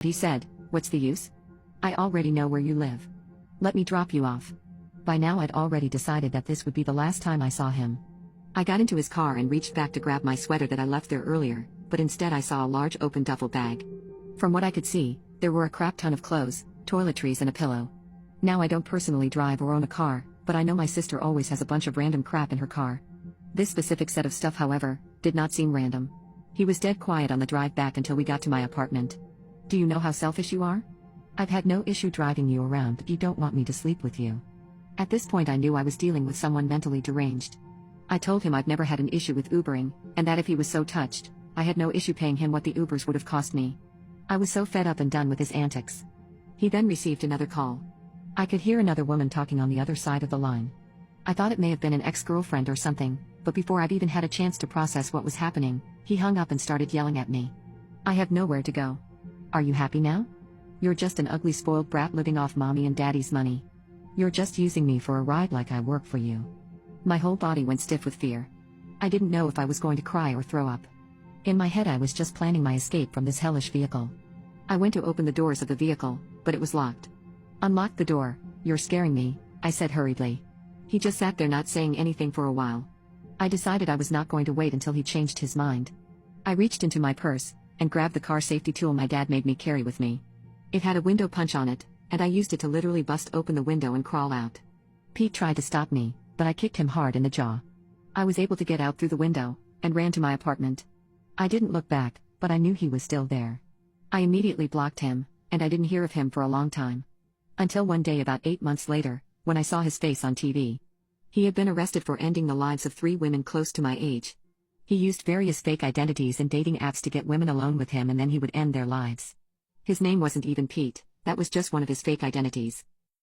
he said, "What's the use? I already know where you live. Let me drop you off." By now I'd already decided that this would be the last time I saw him. I got into his car and reached back to grab my sweater that I left there earlier, but instead I saw a large open duffel bag. From what I could see, there were a crap ton of clothes, toiletries and a pillow. Now I don't personally drive or own a car, but I know my sister always has a bunch of random crap in her car. This specific set of stuff, however, did not seem random. He was dead quiet on the drive back until we got to my apartment. "Do you know how selfish you are? I've had no issue driving you around, but you don't want me to sleep with you." At this point I knew I was dealing with someone mentally deranged. I told him I've never had an issue with Ubering, and that if he was so touched, I had no issue paying him what the Ubers would have cost me. I was so fed up and done with his antics. He then received another call. I could hear another woman talking on the other side of the line. I thought it may have been an ex-girlfriend or something, but before I'd even had a chance to process what was happening, he hung up and started yelling at me. "I have nowhere to go. Are you happy now? You're just an ugly spoiled brat living off mommy and daddy's money. You're just using me for a ride like I work for you." My whole body went stiff with fear. I didn't know if I was going to cry or throw up. In my head I was just planning my escape from this hellish vehicle. I went to open the doors of the vehicle, but it was locked. "Unlock the door, you're scaring me," I said hurriedly. He just sat there not saying anything for a while. I decided I was not going to wait until he changed his mind. I reached into my purse, and grabbed the car safety tool my dad made me carry with me. It had a window punch on it, and I used it to literally bust open the window and crawl out. Pete tried to stop me, but I kicked him hard in the jaw. I was able to get out through the window, and ran to my apartment. I didn't look back, but I knew he was still there. I immediately blocked him, and I didn't hear of him for a long time. Until one day about 8 months later, when I saw his face on TV. He had been arrested for ending the lives of 3 women close to my age. He used various fake identities and dating apps to get women alone with him, and then he would end their lives. His name wasn't even Pete, that was just one of his fake identities.